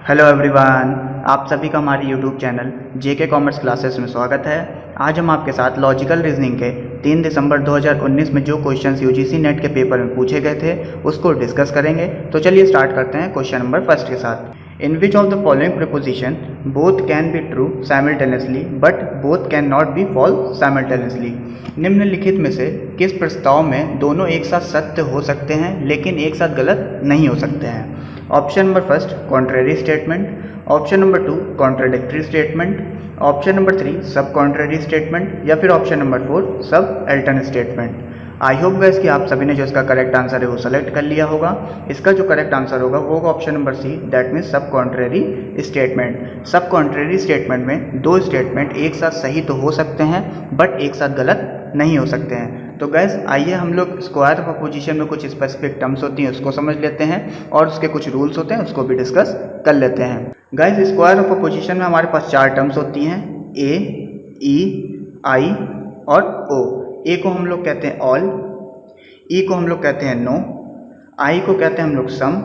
Hello everyone, आप सभी का हमारे यूट्यूब चैनल जेके कॉमर्स क्लासेस में स्वागत है। आज हम आपके साथ लॉजिकल रीजनिंग के 3 दिसंबर 2019 में जो क्वेश्चंस यूजीसी नेट के पेपर में पूछे गए थे उसको डिस्कस करेंगे। तो चलिए स्टार्ट करते हैं क्वेश्चन नंबर फर्स्ट के साथ। In which of the following preposition both can be true simultaneously but both can not be false simultaneously. निम्नलिखित में से किस प्रस्ताव में दोनों एक साथ सत्य हो सकते हैं लेकिन एक साथ गलत नहीं हो सकते हैं? Option number first contrary statement, option number 2 contradictory statement, option number 3 सब कॉन्ट्रेरी स्टेटमेंट या फिर ऑप्शन नंबर 4 सब अल्टरनेट स्टेटमेंट। आई होप गाइस कि आप सभी ने जो इसका करेक्ट आंसर है वो सेलेक्ट कर लिया होगा। इसका जो करेक्ट आंसर होगा वो होगा option number C, that means sub contrary statement. Sub contrary statement में दो स्टेटमेंट एक साथ सही तो हो सकते हैं बट एक साथ गलत नहीं हो सकते हैं। तो गैस आइए हम लोग स्क्वायर ऑफ अपोजिशन में कुछ स्पेसिफिक टर्म्स होती हैं उसको समझ लेते हैं और उसके कुछ रूल्स होते हैं उसको भी डिस्कस कर लेते हैं। गैस स्क्वायर ऑफ अपोजिशन में हमारे पास 4 टर्म्स होती हैं, ए, ई, आई और ओ। ए को हम लोग कहते हैं ऑल, ई को हम लोग कहते हैं नो, आई को कहते हैं हम लोग सम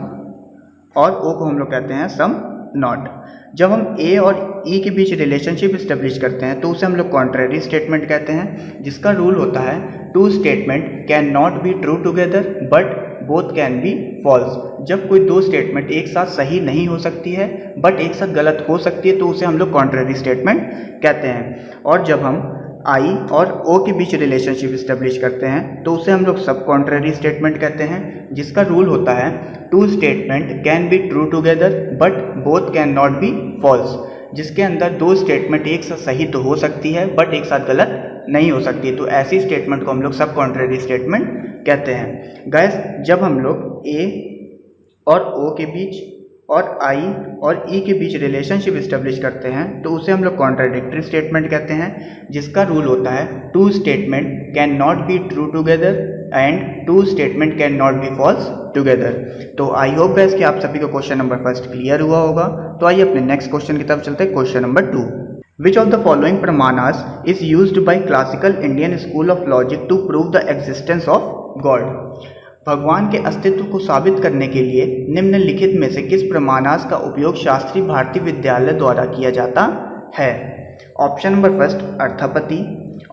और ओ को हम लोग कहते हैं सम नॉट। जब हम ए और ई के बीच रिलेशनशिप इस्टेब्लिश करते हैं तो उसे हम लोग कॉन्ट्रेरी स्टेटमेंट कहते हैं, जिसका रूल होता है two statement can not be true together but both can be false. जब कोई दो स्टेटमेंट एक साथ सही नहीं हो सकती है बट एक साथ गलत हो सकती है तो उसे हम लोग कॉन्ट्रेरी स्टेटमेंट कहते हैं। और जब हम आई और ओ के बीच रिलेशनशिप इस्टेब्लिश करते हैं तो उसे हम लोग सब कॉन्ट्रेरी स्टेटमेंट कहते हैं, जिसका रूल होता है two statement can be true together but both can not be false. जिसके अंदर दो स्टेटमेंट एक साथ सही तो हो सकती है बट एक साथ गलत नहीं हो सकती है, तो ऐसी स्टेटमेंट को हम लोग सब कॉन्ट्रेरी स्टेटमेंट कहते हैं। गाइस जब हम लोग ए और ओ के बीच और आई और ई के बीच रिलेशनशिप इस्टेब्लिश करते हैं तो उसे हम लोग कॉन्ट्राडिक्टरी स्टेटमेंट कहते हैं, जिसका रूल होता है two statement can not be true together and two statement can not be false together. तो आई होप गाइस कि आप सभी को क्वेश्चन नंबर फर्स्ट क्लियर हुआ होगा। तो आइए अपने नेक्स्ट क्वेश्चन की तरफ चलते हैं, question number 2। Which of the following pramanas is used by classical Indian school of logic to prove the existence of God? भगवान के अस्तित्व को साबित करने के लिए निम्नलिखित में से किस प्रमाणास का उपयोग शास्त्रीय भारतीय विद्यालय द्वारा किया जाता है? ऑप्शन नंबर फर्स्ट अर्थापत्ति,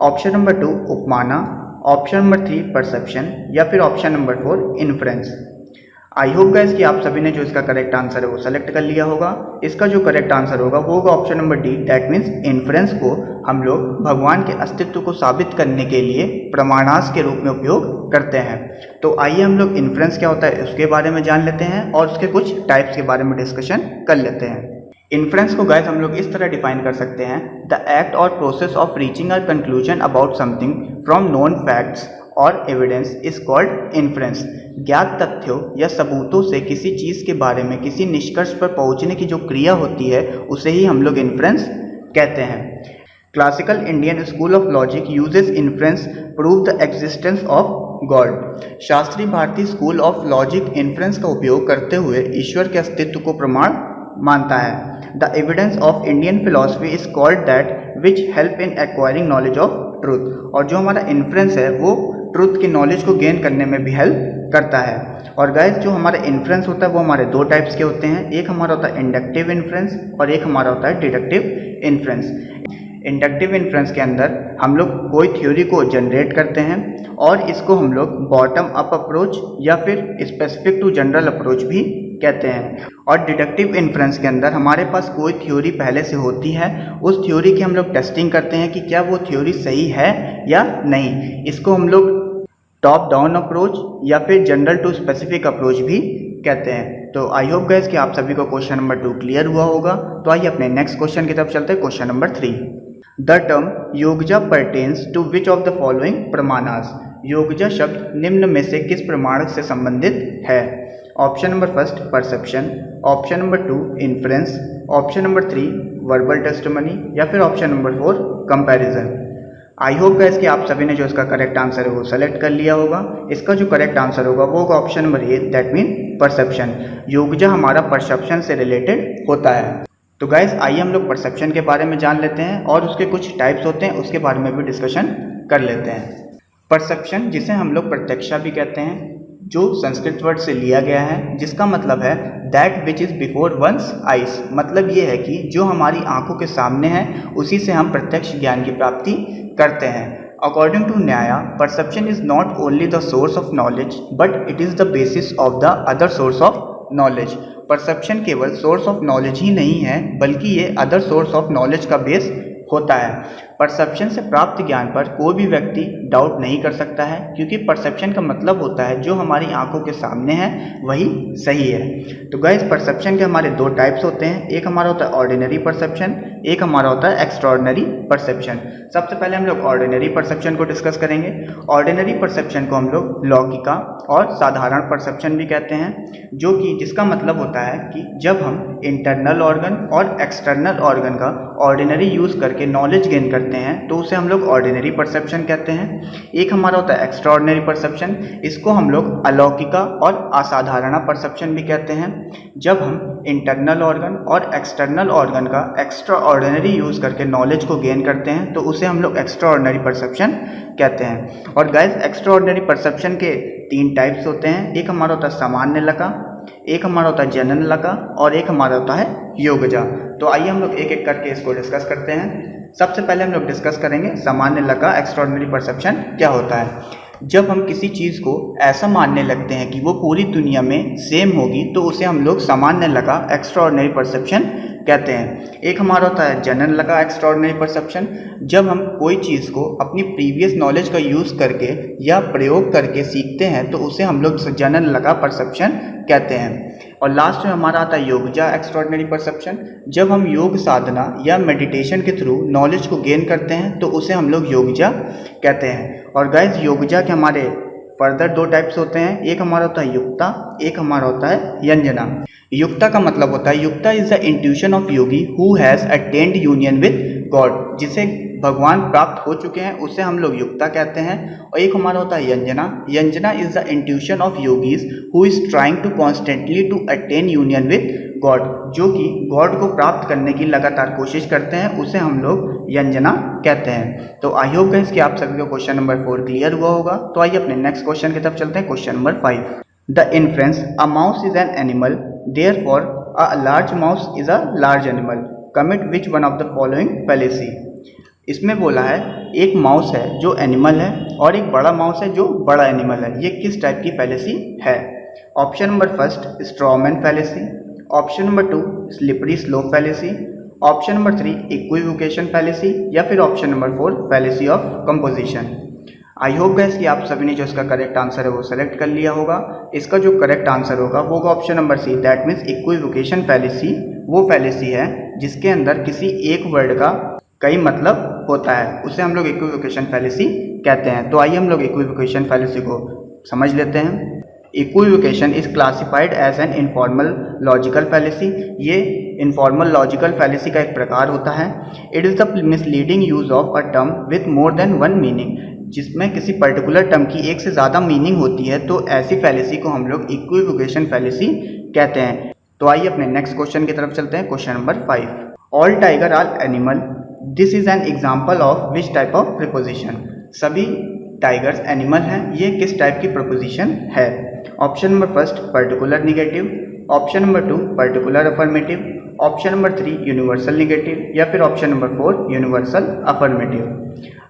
ऑप्शन नंबर 2 उपमाना, ऑप्शन नंबर 3 परसेप्शन या फिर option number 4 inference. I hope guys कि आप सभी ने जो इसका करेक्ट आंसर है वो सेलेक्ट कर लिया होगा। इसका जो करेक्ट आंसर होगा वो होगा option number D, that means inference को हम लोग भगवान के अस्तित्व को साबित करने के लिए प्रमाणास के रूप में उपयोग करते हैं। तो आइए हम लोग इन्फ्रेंस क्या होता है उसके बारे में जान लेते हैं और उसके कुछ टाइप्स के बारे में डिस्कशन कर लेते हैं। इन्फ्रेंस को गाइस हम लोग इस तरह डिफाइन कर सकते हैं, द एक्ट और process of reaching a conclusion about something from known facts और एविडेंस इज कॉल्ड इन्फ्रेंस। ज्ञात तथ्यों या सबूतों से किसी चीज़ के बारे में किसी निष्कर्ष पर पहुंचने की जो क्रिया होती है उसे ही हम लोग इन्फ्रेंस कहते हैं। Classical Indian school of logic uses inference prove the existence of God. शास्त्रीय भारतीय स्कूल ऑफ लॉजिक इन्फ्रेंस का उपयोग करते हुए ईश्वर के अस्तित्व को प्रमाण मानता है। The evidence of Indian philosophy is called that which help in acquiring knowledge of truth. और जो हमारा इन्फ्रेंस है वो ट्रूथ की नॉलेज को गेन करने में भी हेल्प करता है। और गाइस जो हमारा इन्फ्रेंस होता है वो हमारे दो टाइप्स के होते हैं, एक हमारा होता है इंडक्टिव इन्फ्रेंस और एक हमारा होता है डिडक्टिव इन्फ्रेंस। इंडक्टिव इन्फ्रेंस के अंदर हम लोग कोई थ्योरी को जनरेट करते हैं और इसको हम लोग बॉटम अप अप्रोच या फिर स्पेसिफिक टू जनरल अप्रोच भी कहते हैं। और डिडक्टिव इन्फ्रेंस के अंदर हमारे पास कोई थ्योरी पहले से होती है, उस थ्योरी की हम लोग टेस्टिंग करते हैं कि क्या वो थ्योरी सही है या नहीं। इसको हम लोग टॉप डाउन अप्रोच या फिर जनरल टू स्पेसिफिक अप्रोच भी कहते हैं। तो आई होप गाइस कि आप सभी को क्वेश्चन नंबर 2 क्लियर हुआ होगा। तो आइए अपने नेक्स्ट क्वेश्चन की तरफ चलते हैं, क्वेश्चन नंबर 3। द टर्म योगजा pertains to which of the following प्रमाणास। योगजा शब्द निम्न में से किस प्रमाण से संबंधित है? Option number first perception, option number 2 inference, option number 3 verbal testimony या फिर option number 4 comparison. I hope guys कि आप सभी ने जो इसका करेक्ट आंसर है वो सेलेक्ट कर लिया होगा। इसका जो करेक्ट आंसर होगा वो होगा option number A, that mean perception. योगजा हमारा परसेप्शन से रिलेटेड होता है। तो गाइस आइए हम लोग परसेप्शन के बारे में जान लेते हैं और उसके कुछ टाइप्स होते हैं उसके बारे में भी डिस्कशन कर लेते हैं। परसेप्शन जिसे हम लोग प्रत्यक्षा भी कहते हैं, जो संस्कृत वर्ड से लिया गया है, जिसका मतलब है that which is before once eyes. मतलब ये है कि जो हमारी आंखों के सामने है उसी से हम प्रत्यक्ष ज्ञान की प्राप्ति करते हैं। According to Nyaya, perception is not only the source of knowledge but it is the basis of the other source of knowledge. Perception केवल सोर्स ऑफ नॉलेज ही नहीं है बल्कि ये अदर सोर्स ऑफ नॉलेज का बेस होता है। परसेप्शन से प्राप्त ज्ञान पर कोई भी व्यक्ति डाउट नहीं कर सकता है, क्योंकि परसेप्शन का मतलब होता है जो हमारी आंखों के सामने है वही सही है। तो गाइस, परसेप्शन के हमारे दो टाइप्स होते हैं। एक हमारा होता है ऑर्डिनरी परसेप्शन, एक हमारा होता है एक्स्ट्राऑर्डिनरी परसेप्शन। सबसे पहले हम लोग ऑर्डिनरी परसेप्शन को डिस्कस करेंगे। ऑर्डिनरी परसेप्शन को हम लोग लौकिका और साधारण परसेप्शन भी कहते हैं, जो कि जिसका मतलब होता है कि जब हम इंटरनल ऑर्गन और एक्सटर्नल ऑर्गन का ऑर्डिनरी यूज़ करके नॉलेज गेन करते हैं तो उसे हम लोग ऑर्डिनरी परसेप्शन कहते हैं। एक हमारा होता है एक्स्ट्राऑर्डिनरी परसेप्शन, इसको हम लोग अलौकिका और असाधारण परसेप्शन भी कहते हैं। जब हम इंटरनल ऑर्गन और एक्सटर्नल ऑर्गन का एक्स्ट्रा ऑर्डिनरी यूज़ करके नॉलेज को गेन करते हैं तो उसे हम लोग एक्स्ट्रा ऑर्डिनरी परसेप्शन कहते हैं। और गाइस, एक्स्ट्रा ऑर्डिनरी परसेप्शन के 3 टाइप्स होते हैं। एक हमारा होता है सामान्य लका, एक हमारा होता है जनन लका और एक हमारा होता है योगजा। तो आइए हम लोग एक एक करके इसको डिस्कस करते हैं। सबसे पहले हम लोग डिस्कस करेंगे सामान्य लका एक्स्ट्राऑर्डिनरी परसेप्शन क्या होता है। जब हम किसी चीज़ को ऐसा मानने लगते हैं कि वो पूरी दुनिया में सेम होगी तो उसे हम लोग सामान्य लका एक्स्ट्राऑर्डिनरी परसेप्शन कहते हैं। एक हमारा होता है जनन लका एक्स्ट्राऑर्डिनरी परसेप्शन, जब हम कोई चीज़ को अपनी प्रीवियस नॉलेज का यूज़ करके या प्रयोग करके सीखते हैं तो उसे हम लोग जनन लका परसेप्शन कहते हैं। और लास्ट में हमारा आता है योगजा एक्स्ट्राऑर्डिनरी परसेप्शन, जब हम योग साधना या मेडिटेशन के थ्रू नॉलेज को गेन करते हैं तो उसे हम लोग योगजा कहते हैं। और गाइस, योगजा के हमारे फर्दर 2 टाइप्स होते हैं। एक हमारा होता है युक्ता, एक हमारा होता है यंजना। युक्ता का मतलब होता है युक्ता is the intuition of yogi who has attained union with God, जिसे भगवान प्राप्त हो चुके हैं उसे हम लोग युक्ता कहते हैं। और एक हमारा होता है यंजना। यंजना is the intuition of yogis who is trying to constantly to attain union with God, जो कि गॉड को प्राप्त करने की लगातार कोशिश करते हैं, उसे हम लोग यंजना कहते हैं। तो आई होप गाइस कि आप सभी को क्वेश्चन नंबर 4 क्लियर हुआ होगा। तो आइए अपने नेक्स्ट क्वेश्चन की तरफ चलते हैं। Question number 5, the inference a mouse is an animal, therefore a large mouse is a large animal, commit which one of the following fallacy. इसमें बोला है एक माउस है जो एनिमल है और एक बड़ा माउस है जो बड़ा एनिमल है, ये किस टाइप की फैलेसी है। Option number 1 strawman fallacy, option number 2 slippery slope fallacy, option number 3 equivocation fallacy या फिर option number 4 fallacy of composition. I hope guys कि आप सभी ने जो इसका करेक्ट आंसर है वो सेलेक्ट कर लिया होगा। इसका जो करेक्ट आंसर होगा वो होगा option number C, that means equivocation fallacy वो फैलेसी है जिसके अंदर किसी एक वर्ड का कई मतलब होता है, उसे हम लोग इक्विवोकेशन फैलेसी कहते हैं। तो आइए हम लोग इक्विवोकेशन फैलेसी को समझ लेते हैं। Equivocation is classified as an informal logical fallacy, ये इनफॉर्मल लॉजिकल फैलेसी का एक प्रकार होता है। It is the misleading use of a term with more than one meaning, जिसमें किसी पर्टिकुलर टर्म की एक से ज़्यादा मीनिंग होती है, तो ऐसी फैलेसी को हम लोग इक्विवोकेशन फैलेसी कहते हैं। तो आइए अपने नेक्स्ट क्वेश्चन की तरफ चलते हैं। Question number 5, all tiger are animal, this is an example of which type of proposition. सभी टाइगर्स एनिमल हैं, ये किस टाइप की प्रिपोजिशन है। Option number 1 particular negative, option number 2 particular affirmative, option number 3 universal negative या फिर option number 4 universal affirmative.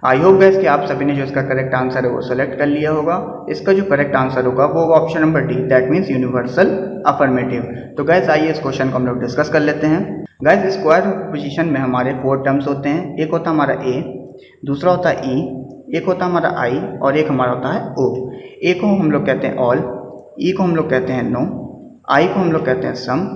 I hope guys कि आप सभी ने जो इसका करेक्ट आंसर है वो सेलेक्ट कर लिया होगा। इसका जो करेक्ट आंसर होगा वो होगा option number D, that means universal affirmative. तो गाइस आइए इस क्वेश्चन को हम लोग डिस्कस कर लेते हैं। गाइस, स्क्वायर पोजीशन में हमारे 4 टर्म्स होते हैं। एक होता है हमारा ए, दूसरा होता है ई, एक होता है हमारा आई और एक हमारा होता है ओ। ए को हम लोग कहते हैं ऑल, ई को हम लोग कहते हैं नो, आई को हम लोग कहते हैं सम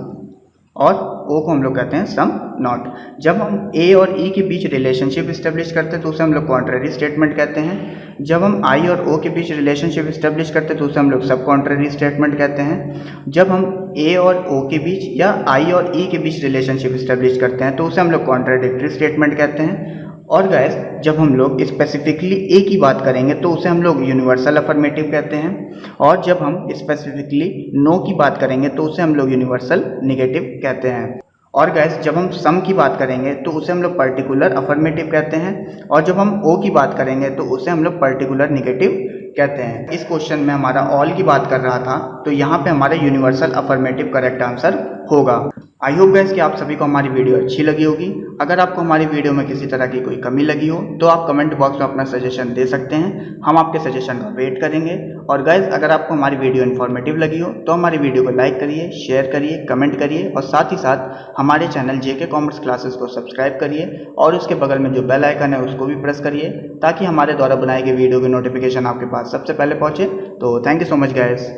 और ओ को हम लोग कहते हैं सम नॉट। जब हम ए और ई के बीच रिलेशनशिप इस्टेब्लिश करते हैं तो उसे हम लोग कॉन्ट्ररी स्टेटमेंट कहते हैं। जब हम आई और ओ के बीच रिलेशनशिप इस्टेब्लिश करते हैं तो उसे हम लोग सब कॉन्ट्ररी स्टेटमेंट कहते हैं। जब हम ए और ओ के बीच या आई और ई के बीच रिलेशनशिप इस्टेब्लिश करते हैं तो उसे हम लोग कॉन्ट्राडिक्टरी स्टेटमेंट कहते हैं। और गाइस, जब हम लोग स्पेसिफिकली ए की बात करेंगे तो उसे हम लोग यूनिवर्सल अफर्मेटिव कहते हैं, और जब हम स्पेसिफिकली नो की बात करेंगे तो उसे हम लोग यूनिवर्सल निगेटिव कहते हैं। और गाइस, जब हम सम की बात करेंगे तो उसे हम लोग पर्टिकुलर अफर्मेटिव कहते हैं, और जब हम ओ की बात करेंगे तो उसे हम लोग पर्टिकुलर निगेटिव कहते हैं। इस क्वेश्चन में हमारा ऑल की बात कर रहा था, तो यहाँ पे हमारा यूनिवर्सल अफर्मेटिव करेक्ट आंसर होगा। आई होप गाइस कि आप सभी को हमारी वीडियो अच्छी लगी होगी। अगर आपको हमारी वीडियो में किसी तरह की कोई कमी लगी हो तो आप कमेंट बॉक्स में अपना सजेशन दे सकते हैं, हम आपके सजेशन का वेट करेंगे। और गाइस अगर आपको हमारी वीडियो इन्फॉर्मेटिव लगी हो तो हमारी वीडियो को लाइक करिए, शेयर करिए, कमेंट करिए और साथ ही साथ हमारे चैनल जेके कॉमर्स क्लासेस को सब्सक्राइब करिए और उसके बगल में जो बेल आइकन है उसको भी प्रेस करिए ताकि हमारे द्वारा बनाई गई वीडियो की नोटिफिकेशन आपके पास सबसे पहले पहुंचे। तो thank you so much guys.